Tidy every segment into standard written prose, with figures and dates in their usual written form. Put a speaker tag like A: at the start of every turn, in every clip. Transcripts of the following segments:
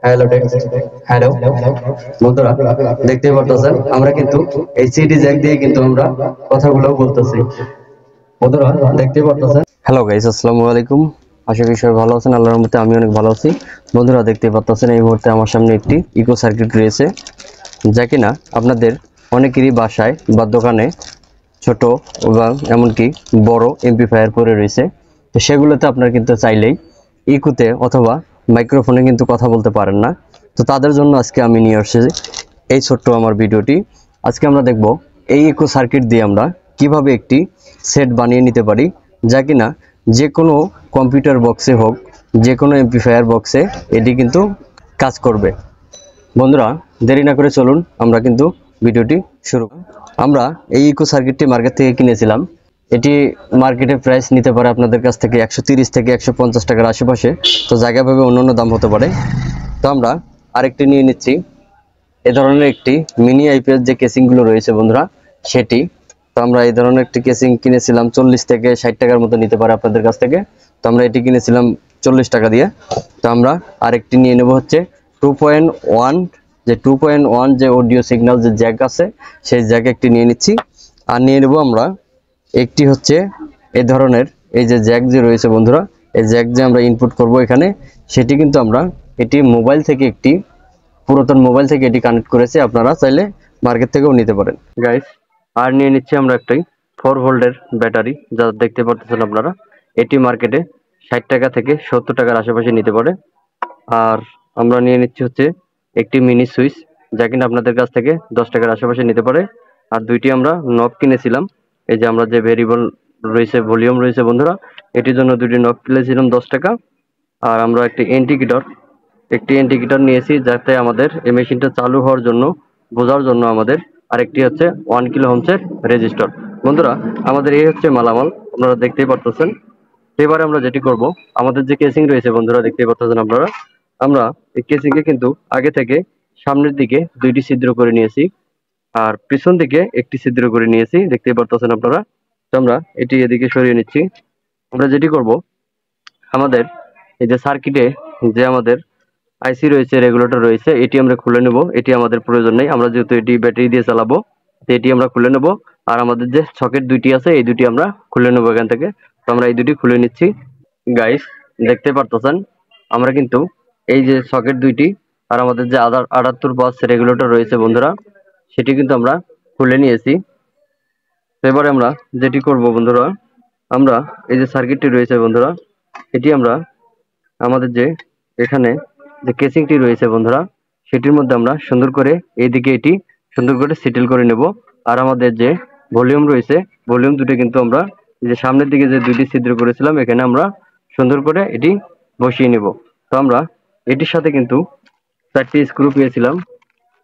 A: Hello text hello বন্ধুরা, দেখতে পারতেছেন আমরা কিন্তু এই সিডি জ্যাক দিয়ে কিন্তু আমরা কথাগুলো বলতেছি। বন্ধুরা দেখতে পারতেছেন। হ্যালো গাইস, আসসালামু আলাইকুম। আশা করি সবাই ভালো আছেন। আল্লাহর রহমতে আমি অনেক ভালো আছি। বন্ধুরা দেখতে পারতেছেন এই মুহূর্তে আমার সামনে একটি ইকো সার্কিট রয়েছে, যা কিনা আপনাদের অনেকেরই বাসায় বা দোকানে ছোট এবং এমনকি বড় এমপ্লিফায়ার পরে রয়েছে। তো সেগুলোতে আপনারা কিন্তু চাইলেই ইকোতে অথবা মাইক্রোফোনে কিন্তু কথা বলতে পারেন না। তো তাদের জন্য আজকে আমি নিয়ে আসছি এই ছোট্ট আমার ভিডিওটি। আজকে আমরা দেখব এই ইকো সার্কিট দিয়ে আমরা কিভাবে একটি সেট বানিয়ে নিতে পারি, যা কিনা যে কোনো কম্পিউটার বক্সে হোক, যে কোনো এমপ্লিফায়ার বক্সে এটি কিন্তু কাজ করবে। বন্ধুরা দেরি না করে চলুন আমরা কিন্তু ভিডিওটি শুরু। আমরা এই ইকো সার্কিটটি মার্কেট থেকে কিনেছিলাম। এটি মার্কেটে প্রাইস নিতে পারে আপনাদের কাছ থেকে 130 থেকে 150 টাকার আশেপাশে। তো জায়গাভাবে অন্যান্য দাম হতে পারে। তো আমরা আরেকটি নিয়ে নিচ্ছি এ ধরনের একটি মিনি আইপিএস যে কেসিংগুলো রয়েছে বন্ধুরা, সেটি। তো আমরা এই ধরনের একটি কেসিং কিনেছিলাম 40 থেকে 60 টাকার মতো নিতে পারে আপনাদের কাছ থেকে। তো আমরা এটি কিনেছিলাম 40 টাকা দিয়ে। তো আমরা আরেকটি নিয়ে নেব হচ্ছে 2.1 2.1 যে অডিও সিগন্যাল যে জ্যাক আছে, সেই জ্যাক একটি নিয়ে নিচ্ছি। আর নিয়ে নেব আমরা একটি হচ্ছে এই ধরনের এই যে জ্যাক যে রয়েছে বন্ধুরা, এই জ্যাক যে আমরা ইনপুট করব এখানে, সেটি কিন্তু আমরা এটি মোবাইল থেকে একটি পুরাতন মোবাইল থেকে এটি কানেক্ট করেছি। আপনারা চাইলে মার্কেট থেকেও নিতে পারেন গাইস। আর নিয়ে নিচ্ছি আমরা একটি 4 ভোল্টের ব্যাটারি, যা দেখতে পাচ্ছেন আপনারা। এটি মার্কেটে 60 টাকা থেকে 70 টাকার আশেপাশে নিতে পারে। আর আমরা নিয়ে নিচ্ছি হচ্ছে একটি মিনি সুইচ, যা কিনা আপনাদের কাছ থেকে 10 টাকার আশেপাশে নিতে পারে। আর দুইটি আমরা নব কিনেছিলাম, এই যে আমরা যে ভেরিয়েবল রয়েছে, ভলিউম রয়েছে বন্ধুরা, এটির জন্য দুটি নব কিনেছিলাম 10 টাকা। আর আমরা একটি ইন্ডিকেটর নিয়েছি, যাতে আমাদের এই মেশিনটা চালু হওয়ার জন্য, বোঝার জন্য আমাদের। আরেকটি হচ্ছে 1 কিলো ওহমসের রেজিস্টর। বন্ধুরা আমাদের এই হচ্ছে মালামাল, আপনারা দেখতেই পারতেছেন। এবারে আমরা যেটি করব, আমাদের যে কেসিং রয়েছে বন্ধুরা, দেখতেই পাচ্ছেন আপনারা। আমরা এই কেসিং এ কিন্তু আগে থেকে সামনের দিকে 2টি ছিদ্র করে নিয়েছি, আর পিছন দিকে একটি ছিদ্র করে নিয়েছি, দেখতেই পারতেছেন আপনারা। তো আমরা এটি এদিকে সরিয়ে নিচ্ছি। আমরা যেটি করব, আমাদের এই যে সার্কিটে যে আমাদের আইসি রয়েছে, রেগুলেটর রয়েছে, এটি আমরা খুলে নেব। এটি আমাদের প্রয়োজন নেই, আমরা যেহেতু এটি ব্যাটারি দিয়ে চালাবো, তো এটি আমরা খুলে নেব। আর আমাদের যে সকেট দুইটি আছে, এই দুটি আমরা খুলে নেব এখান থেকে। তো আমরা এই দুটি খুলে নিচ্ছি গাইস। দেখতে পারতেছেন আমরা কিন্তু এই যে সকেট দুইটি আর আমাদের যে 78 পাস রেগুলেটর রয়েছে বন্ধুরা, সেটি কিন্তু আমরা খুলে নিয়েছি। তো এবারে আমরা যেটি করব বন্ধুরা, আমরা এই যে সার্কিটটি রয়েছে বন্ধুরা, এটি আমরা আমাদের যে এখানে যে কেসিংটি রয়েছে বন্ধুরা, সেটির মধ্যে আমরা সুন্দর করে এইদিকে এটি সুন্দর করে সেটেল করে নেব। আর আমাদের যে ভলিউম রয়েছে, ভলিউম দুটো কিন্তু আমরা যে সামনের দিকে যে দুইটি ছিদ্র করেছিলাম, এখানে আমরা সুন্দর করে এটি বসিয়ে নেব। তো আমরা এটির সাথে কিন্তু 4টি স্ক্রু পেয়েছিলাম।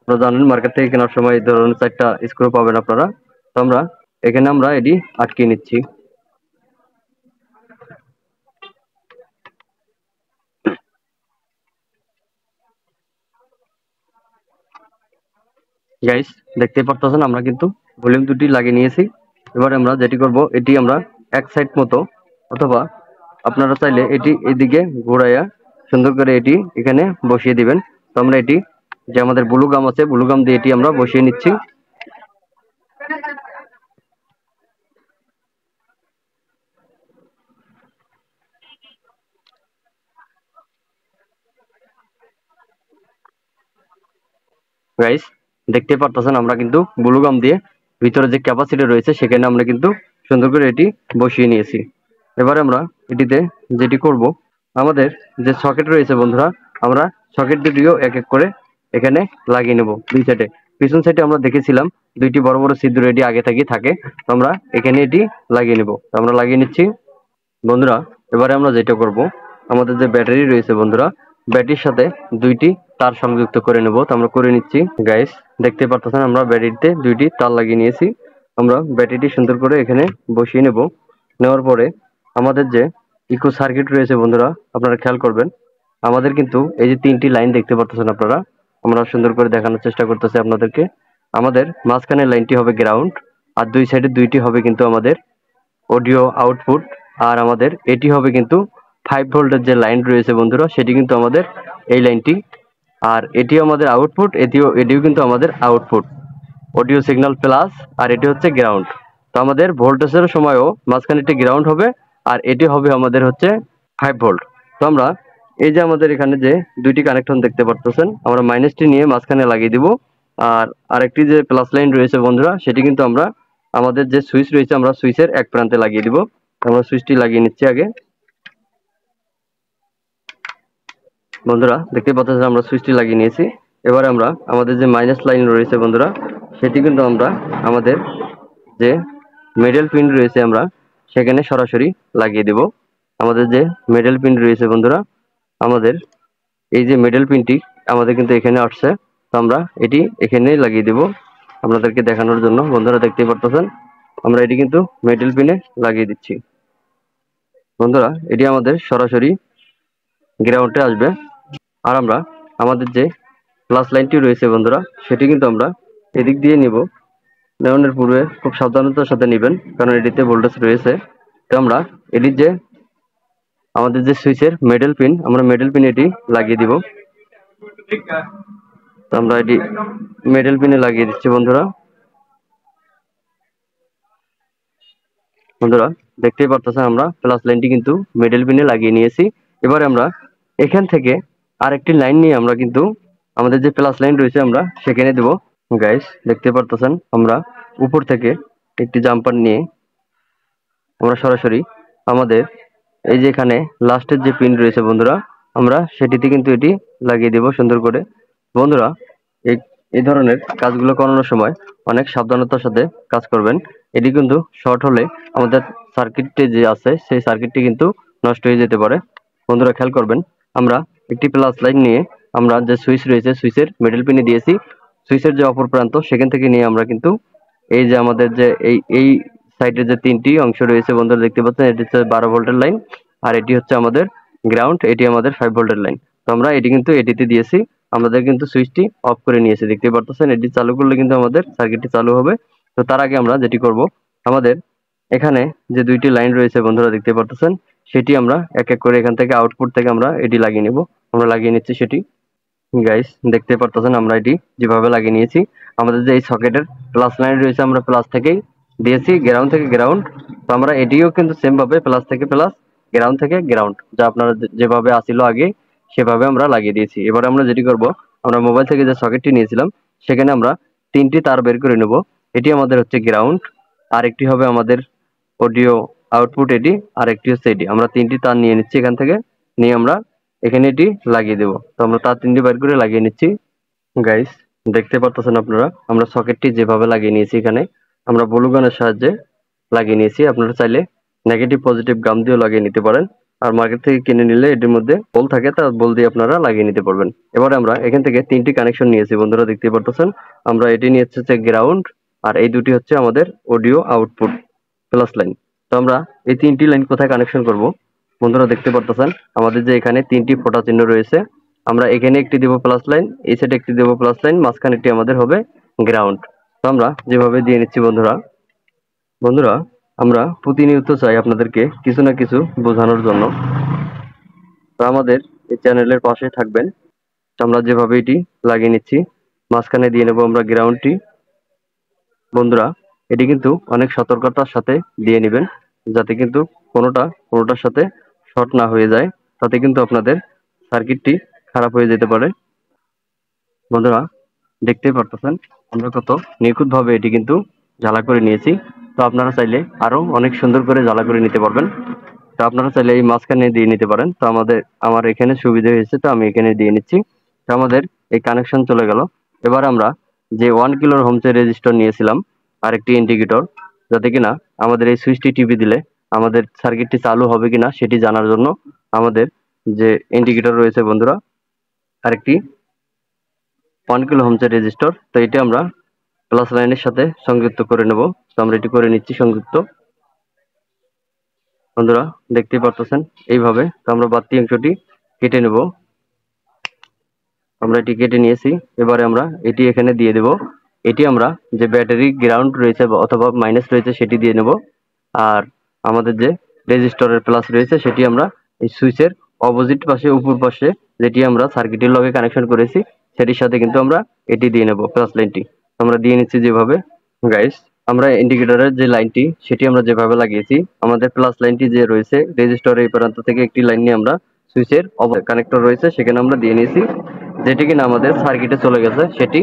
A: আপনারা জানেন মার্কেট থেকে কেনার সময় এই ধরনের 4টা স্ক্রু পাবেন আপনারা। তো আমরা এখানে আমরা এটি আটকে নিচ্ছি। গাইস দেখতে পারতেছেন আমরা কিন্তু ভলিউম দুটি লাগিয়ে নিয়েছি। এবার আমরা যেটি করব, এটি আমরা এক সাইড মতো, অথবা আপনারা চাইলে এটি এদিকে ঘোরাইয়া সুন্দর করে এটি এখানে বসিয়ে দিবেন। তো আমরা এটি যে আমাদের ব্লু গাম আছে, ব্লু গাম দিয়ে এটি আমরা বসিয়ে নিচ্ছি। গাইস দেখতে পারতেছেন আমরা কিন্তু ব্লু গাম দিয়ে ভিতরে যে ক্যাপাসিটি রয়েছে, সেখানে আমরা কিন্তু সুন্দর করে এটি বসিয়ে নিয়েছি। এবারে আমরা এটিতে যেটি করব, আমাদের যে সকেট রয়েছে বন্ধুরা, আমরা সকেট দুটিও এক এক করে এখানে লাগিয়ে নেব দুই সাইডে। পিছন সাইডে আমরা দেখেছিলাম দুইটি বড় বড় ছিদ্র এটি আগে থেকেই থাকে। তো আমরা এখানে এটি লাগিয়ে নেব। আমরা লাগিয়ে নিচ্ছি বন্ধুরা। এবারে আমরা যেটা করব, আমাদের যে ব্যাটারি রয়েছে বন্ধুরা, ব্যাটারির সাথে দুইটি তার সংযুক্ত করে নেব। তো আমরা করে নিচ্ছি গাইস। দেখতে পারতেছেন আমরা ব্যাটারিতে দুইটি তার লাগিয়ে নিয়েছি। আমরা ব্যাটারিটি সুন্দর করে এখানে বসিয়ে নেব। নেওয়ার পরে আমাদের যে ইকো সার্কিট রয়েছে বন্ধুরা, আপনারা খেয়াল করবেন, আমাদের কিন্তু এই যে 3টি লাইন দেখতে পারতেছেন আপনারা। আমরা সুন্দর করে দেখানোর চেষ্টা করতেছি আপনাদেরকে। আমাদের মাঝখানের লাইনটি হবে গ্রাউন্ড, আর দুই সাইডে দুইটি হবে কিন্তু আমাদের অডিও আউটপুট। আর আমাদের এটি হবে কিন্তু 5 ভোল্টের যে লাইন রয়েছে বন্ধুরা, সেটি কিন্তু আমাদের এই লাইনটি আর এটি আমাদের আউটপুট, এটিও কিন্তু আমাদের আউটপুট, অডিও সিগন্যাল প্লাস, আর এটি হচ্ছে গ্রাউন্ড। তো আমাদের ভোল্টেজের সময়ও মাঝখানে একটি গ্রাউন্ড হবে, আর এটি হবে আমাদের হচ্ছে 5 ভোল্ট। তো আমরা এই যে আমাদের এখানে যে দুইটি কানেকশন দেখতে পারতেছেন, আমরা মাইনাসটি নিয়ে মাঝখানে লাগিয়ে দিব, আর আরেকটি যে প্লাস লাইন রয়েছে বন্ধুরা, সেটি কিন্তু আমরা আমাদের যে সুইচ রয়েছে আমরা সুইচের এক প্রান্তে লাগিয়ে দিব। আমরা সুইচটি লাগিয়ে নিচ্ছি আগে। বন্ধুরা দেখতে পাচ্ছেন আমরা সুইচটি লাগিয়ে নিয়েছি। এবারে আমরা আমাদের যে মাইনাস লাইন রয়েছে বন্ধুরা, সেটি কিন্তু আমরা আমাদের যে মিডল পিন রয়েছে আমরা সেখানে সরাসরি লাগিয়ে দেব। আমাদের যে মিডল পিন রয়েছে বন্ধুরা, আমাদের এই যে মিডল পিনটি আমাদের কিন্তু এখানে আসছে, তো আমরা এটি এখানেই লাগিয়ে দেব আপনাদেরকে দেখানোর জন্য। বন্ধুরা দেখতে পাচ্ছেন আমরা এটি কিন্তু মিডল পিনে লাগিয়ে দিচ্ছি। বন্ধুরা এটি আমাদের সরাসরি গ্রাউন্ডে আসবে। আর আমরা আমাদের যে প্লাস লাইনটি রয়েছে বন্ধুরা, সেটি কিন্তু আমরা এদিক দিয়ে নিব। নেওয়ানোর পূর্বে খুব সাবধানতার সাথে নেবেন, কারণ এটিতে ভোল্টেজ রয়েছে। তো আমরা এটির যে আমাদের যে সুইচের মিডল পিন, আমরা মিডল পিন এটি লাগিয়ে দিব। তো আমরা এটি মিডল পিনে লাগিয়ে দিচ্ছি বন্ধুরা। বন্ধুরা দেখতেই পারতেছেন আমরা প্লাস লাইনটি কিন্তু মিডল পিনে লাগিয়ে নিয়েছি। এবারে আমরা এখান থেকে আরেকটি লাইন নিয়ে আমরা কিন্তু আমাদের যে প্লাস লাইন রয়েছে আমরা সেখানে দেব। গাইস দেখতে পারতেছেন আমরা উপর থেকে একটি জাম্পার নিয়ে আমরা সরাসরি আমাদের এই যে এখানে লাস্টের যে পিন রয়েছে বন্ধুরা, আমরা সেটিতে কিন্তু এটি লাগিয়ে দেব সুন্দর করে। বন্ধুরা এই এই ধরনের কাজগুলো করানোর সময় অনেক সাবধানতার সাথে কাজ করবেন। এটি কিন্তু শর্ট হলে আমাদের সার্কিটটি যে আছে সেই সার্কিটটি কিন্তু নষ্ট হয়ে যেতে পারে। বন্ধুরা খেয়াল করবেন, আমরা একটি প্লাস লাইন নিয়ে আমরা যে সুইচ রয়েছে সুইচের মিডল পিনে দিয়েছি, সুইচের যে অপর প্রান্ত সেখান থেকে নিয়ে আমরা কিন্তু এই যে আমাদের যে এই সাইডের যে তিনটি অংশ রয়েছে বন্ধুরা দেখতে পাচ্ছেন, এটি হচ্ছে 12 ভোল্টের লাইন, আর এটি হচ্ছে আমাদের গ্রাউন্ড, এটি আমাদের 5 ভোল্টের লাইন। তো আমরা এটি কিন্তু এটিতে দিয়েছি, আমাদের কিন্তু সুইচটি অফ করে নিয়েছি দেখতে পাচ্ছেন। এটি চালু করলে কিন্তু আমাদের সার্কিটটি চালু হবে। তো তার আগে আমরা যেটি করব, আমাদের এখানে যে দুইটি লাইন রয়েছে বন্ধুরা দেখতে পাচ্ছেন, সেটি আমরা এক এক করে এখান থেকে আউটপুট থেকে আমরা এটি লাগিয়ে নেব। আমরা লাগিয়ে নিচ্ছি সেটি। গাইস দেখতে পারতেছেন আমরা এটি যেভাবে লাগিয়ে নিয়েছি। আমাদের যে এই সকেটের প্লাস লাইন রয়েছে আমরা প্লাস থেকেই দিয়েছি, গ্রাউন্ড থেকে গ্রাউন্ড। তো আমরা এটিও কিন্তু সেম ভাবে প্লাস থেকে প্লাস, গ্রাউন্ড থেকে গ্রাউন্ড, যা আপনারা যেভাবে আসিল আগে সেভাবে আমরা লাগিয়ে দিয়েছি। এবার আমরা যেটি করব, আমরা মোবাইল থেকে যে সকেটটি নিয়েছিলাম সেখানে আমরা তিনটি তার বের করে নেব। এটি আমাদের হচ্ছে গ্রাউন্ড, আর একটি হবে আমাদের অডিও আউটপুট এটি, আর একটি হচ্ছে এটি। আমরা তিনটি তার নিয়ে নিচ্ছি এখান থেকে, নিয়ে আমরা এখানে এটি লাগিয়ে দেব। তো আমরা তার তিনটি বের করে লাগিয়ে নিচ্ছি। গাইস দেখতে পারতেছেন আপনারা আমরা সকেটটি যেভাবে লাগিয়ে নিয়েছি, এখানে আমরা ব্লু গানের সাহায্যে লাগিয়ে নিয়েছি। আপনারা চাইলে নেগেটিভ পজিটিভ গাম দিয়েও লাগিয়ে নিতে পারেন, আর মার্কেট থেকে কিনে নিলে এটির মধ্যে বল থাকে, তা বল দিয়ে আপনারা লাগিয়ে নিতে পারবেন। এবারে আমরা এখান থেকে তিনটি কানেকশন নিয়েছি বন্ধুরা দেখতে পারতেছেন। আমরা এটি নিয়ে হচ্ছে গ্রাউন্ড, আর এই দুটি হচ্ছে আমাদের অডিও আউটপুট প্লাস লাইন। তো আমরা এই তিনটি লাইন কোথায় কানেকশন করব বন্ধুরা দেখতে পারতেছেন, আমাদের যে এখানে তিনটি ফোঁটা চিহ্ন রয়েছে, আমরা এখানে একটি দেব প্লাস লাইন, এই সাইডে একটি দেব প্লাস লাইন, মাঝখানে একটি আমাদের হবে গ্রাউন্ড। তো আমরা যেভাবে দিয়ে নিচ্ছি বন্ধুরা। বন্ধুরা আমরা প্রতিনিয়ত চাই আপনাদেরকে কিছু না কিছু বোঝানোর জন্য, তো আমাদের এই চ্যানেলের পাশে থাকবেন। তো আমরা যেভাবে এটি লাগিয়ে নিচ্ছি, মাঝখানে দিয়ে নেব আমরা গ্রাউন্ডটি। বন্ধুরা এটি কিন্তু অনেক সতর্কতার সাথে দিয়ে নেবেন, যাতে কিন্তু কোনোটার সাথে শর্ট না হয়ে যায়, তাতে কিন্তু আপনাদের সার্কিটটি খারাপ হয়ে যেতে পারে। বন্ধুরা দেখতেই পারতেছেন আমরা কত নিখুঁত ভাবে এটি কিন্তু জ্বালা করে নিয়েছি। তো আপনারা চাইলে আরো অনেক সুন্দর করে জ্বালা করে নিতে পারবেন। তো আপনারা চাইলে এই মাঝখানে দিয়ে নিতে পারেন। তো আমার এখানে সুবিধা হয়েছে, তো আমি এখানে দিয়ে নিচ্ছি। তো আমাদের এই কানেকশন চলে গেল। এবার আমরা যে 1 কিলোর হোম রেজিস্টার নিয়েছিলাম আর একটি ইন্ডিকেটর, যাতে কিনা আমাদের এই সুইচটি টিপে দিলে আমাদের সার্কিটটি চালু হবে কিনা সেটি জানার জন্য আমাদের যে ইন্ডিকেটর রয়েছে বন্ধুরা, আরেকটি 1 কিলো হোম রেজিস্টার। তো এটি আমরা প্লাস লাইনের সাথে সংযুক্ত করে নেব। তো আমরা এটি করে নিচ্ছি সংযুক্ত। বন্ধুরা দেখতেই পারতেছেন এইভাবে। তো আমরা বাড়তি অংশটি কেটে নেব। আমরা এটি কেটে নিয়েছি। এবারে আমরা এটি এখানে দিয়ে দেব। এটি আমরা যে ব্যাটারি গ্রাউন্ড রয়েছে অথবা মাইনাস রয়েছে সেটি দিয়ে নেব, আর আমাদের যে রেজিস্টরের প্লাস রয়েছে সেটি আমরা এই সুইচের অপোজিট পাশে উপর পাশে যেটি আমরা সার্কিটের লগে কানেকশন করেছি সেটির সাথে কিন্তু আমরা এটি দিয়ে নেব প্লাস লাইনটি। আমরা দিয়ে নিচ্ছি যেভাবে গাইস, আমরা ইন্ডিকেটরের যে লাইনটি সেটি আমরা যেভাবে লাগিয়েছি, আমাদের প্লাস লাইনটি যে রয়েছে রেজিস্টরের এই প্রান্ত থেকে একটি লাইন নিয়ে আমরা সুইচের কানেক্টর রয়েছে সেখানে আমরা দিয়ে নিয়েছি, যেটি কিনা আমাদের সার্কিটে চলে গেছে সেটি।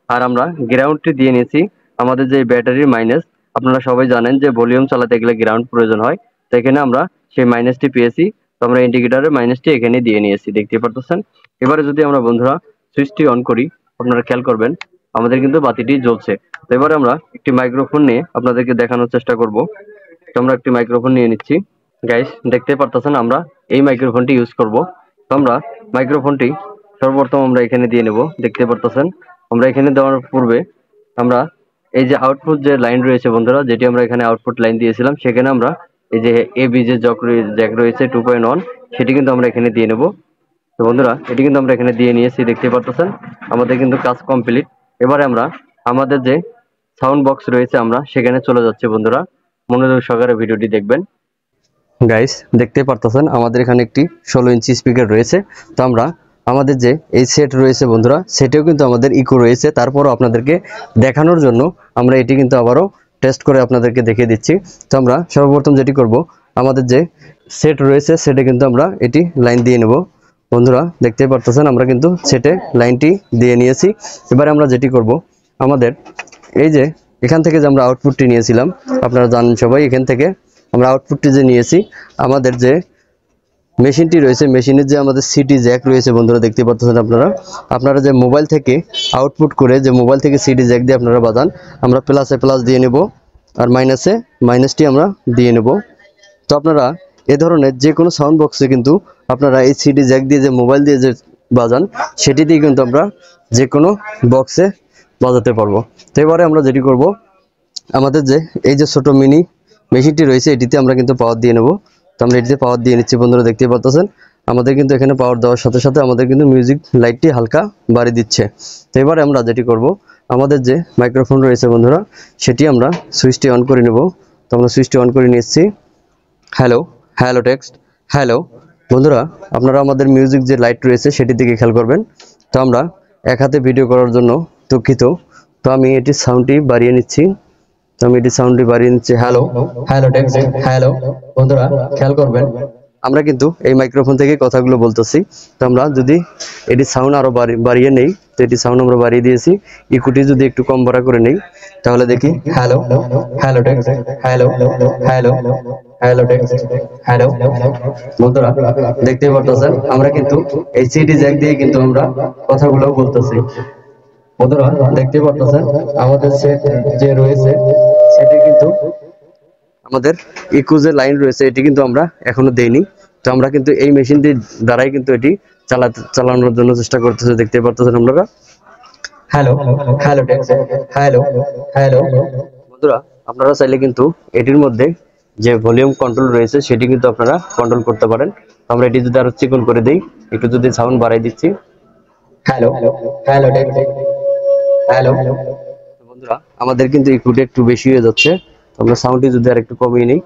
A: আর আমরা গ্রাউন্ডটি দিয়ে নিয়েছি আমাদের যে ব্যাটারির মাইনাস। আপনারা সবাই জানেন যে ভলিউম চালাতে গেলে গ্রাউন্ড প্রয়োজন হয়, তো এখানে আমরা সেই মাইনাসটি পেয়েছি, তো আমরা ইন্ডিকেটরের মাইনাসটি এখানে দিয়ে নিয়েছি, দেখতে পারতেছেন। এবারে যদি আমরা বন্ধুরা সুইচটি অন করি, আপনারা খেয়াল করবেন আমাদের কিন্তু বাতিটি জ্বলছে। তো এবারে আমরা একটি মাইক্রোফোন নিয়ে আপনাদেরকে দেখানোর চেষ্টা করব। তো আমরা একটি মাইক্রোফোন নিয়ে নিচ্ছি গাইস, দেখতে পারতেছেন আমরা এই মাইক্রোফোনটি ইউজ করব। তো আমরা মাইক্রোফোনটি সর্বপ্রথম আমরা এখানে দিয়ে নেব, দেখতে পারতেছেন। আমরা এখানে দেওয়ার পূর্বে আমরা এই যে আউটপুট যে লাইন রয়েছে বন্ধুরা, যেটি আমরা এখানে আউটপুট লাইন দিয়েছিলাম, সেখানে আমরা এই যে এ বি যে জ্যাক রয়েছে 2.1 সেটি কিন্তু আমরা এখানে দিয়ে নেব। তো বন্ধুরা এটি কিন্তু আমরা এখানে দিয়ে নিয়েছি, দেখতে পারতেছেন আমাদের কিন্তু কাজ কমপ্লিট। এবারে আমরা আমাদের যে সাউন্ড বক্স রয়েছে আমরা সেখানে চলে যাচ্ছি বন্ধুরা, মনোযোগ সহকারে ভিডিওটি দেখবেন। গাইস দেখতে পারতেছেন আমাদের এখানে একটি 16 ইঞ্চি স্পিকার রয়েছে। তো আমরা আমাদের যে এই সেট রয়েছে বন্ধুরা, সেটেও কিন্তু আমাদের ইকো রয়েছে, তারপরও আপনাদেরকে দেখানোর জন্য আমরা এটি কিন্তু আবারও টেস্ট করে আপনাদেরকে দেখিয়ে দিচ্ছি। তো আমরা সর্বপ্রথম যেটি করব, আমাদের যে সেট রয়েছে সেটে কিন্তু আমরা এটি লাইন দিয়ে নেব। বন্ধুরা দেখতে পারতেছেন আমরা কিন্তু সেটে লাইনটি দিয়ে নিয়েছি। এবারে আমরা যেটি করব, আমাদের এই যে এখান থেকে যে আমরা আউটপুটটি নিয়েছিলাম, আপনারা জানেন সবাই, এখান থেকে আমরা আউটপুটটি যে নিয়েছি, আমাদের যে মেশিনটি রয়েছে, মেশিনের যে আমাদের সিডি জ্যাক রয়েছে বন্ধুরা, দেখতে পাচ্ছেন আপনারা যে মোবাইল থেকে আউটপুট করে যে মোবাইল থেকে সিডি জ্যাক দিয়ে আপনারা বাজান, আমরা প্লাসে প্লাস দিয়ে নেব আর মাইনাসে মাইনাসটি আমরা দিয়ে নেব। তো আপনারা এ ধরনের যে কোনো সাউন্ড বক্সে কিন্তু আপনারা এই সিডি জ্যাক দিয়ে যে মোবাইল দিয়ে যে বাজান, সেটি দিয়ে কিন্তু আমরা যে কোনো বক্সে বাজাতে পারবো। তো এবারে আমরা যেটি করব, আমাদের যে এই যে ছোট মিনি মেশিনটি রয়েছে এটিতে আমরা কিন্তু পাওয়ার দিয়ে নেব। তো আমরা এটিতে পাওয়ার দিয়ে নিচ্ছি বন্ধুরা, দেখতে পাচ্ছেন আমাদের কিন্তু এখানে পাওয়ার দেওয়ার সাথে সাথে আমাদের কিন্তু মিউজিক লাইটটি হালকা বাড়িয়ে দিচ্ছে। তো এবারে আমরা যেটি করব, আমাদের যে মাইক্রোফোন রয়েছে বন্ধুরা, সেটি আমরা সুইচটি অন করে নেব। তো আমরা সুইচটি অন করে নিচ্ছি। Hello hello text hello. বন্ধুরা আপনারা আমাদের মিউজিক যে লাইট রয়েছে সেটির দিকে খেয়াল করবেন। তো আমরা এক হাতে ভিডিও করার জন্য দুঃখিত, তো আমি এটির সাউন্ডটি বাড়িয়ে নিচ্ছি। তো আমি এটি সাউন্ডটি বাড়িয়ে নিচ্ছি। Hello hello text hello. বন্ধুরা খেয়াল করবেন আমরা কিন্তু এই মাইক্রোফোন থেকে কথাগুলো বলতেছি। তো আমরা যদি এটি সাউন্ড আরো বাড়িয়ে নেই, তো এটি সাউন্ড আমরা বাড়িয়ে দিয়েছি। ইকুটি যদি একটু কম বাড়া করে নেই, তাহলে দেখি hello hello text hello hello hello text hello. বন্ধুরা দেখতেই পারতেছেন আমরা কিন্তু এই সিডি জ্যাক দিয়ে কিন্তু আমরা কথাগুলো বলতেছি। বন্ধুরা দেখতে পারতেছেন আমাদের সেট যে রয়েছে সেটি কিন্তু আমাদের ইকো যে লাইন রয়েছে এটি কিন্তু আমরা এখনো দেইনি। তো আমরা কিন্তু এই মেশিনটির দ্বারাই কিন্তু এটি চালানোর জন্য চেষ্টা করতেছি, দেখতে পারতেছেন আপনারা। Hello hello text hello hello. বন্ধুরা আপনারা চাইলে কিন্তু এটির মধ্যে যে ভলিউম কন্ট্রোল রয়েছে সেটি কিন্তু আপনারা কন্ট্রোল করতে পারেন। আমরা এটি যদি আরো চিকন করে দেই, একটু যদি সাউন্ড বাড়াই দিচ্ছি। Hello hello text hello. বন্ধুরা আমাদের কিন্তু ইকুটি একটু বেশি হয়ে যাচ্ছে, আমরা সাউন্ডটি যদি আর একটু কমিয়ে নিই।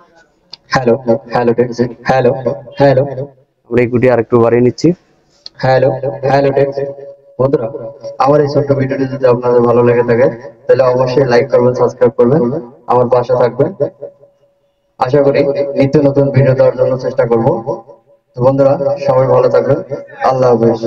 A: Hello hello text hello hello. আমরা ইকুটি আর একটু বাড়িয়ে নিচ্ছি। Hello hello text. বন্ধুরা আমার এই ছোট্ট ভিডিওটি যদি আপনাদের ভালো লেগে থাকে তাহলে অবশ্যই লাইক করবেন, সাবস্ক্রাইব করবেন, আমার পাশে থাকবেন। আশা করি নিত্য নতুন ভিডিও দেওয়ার জন্য চেষ্টা করব। তো বন্ধুরা সবাই ভালো থাকবেন, আল্লাহ হাফেজ।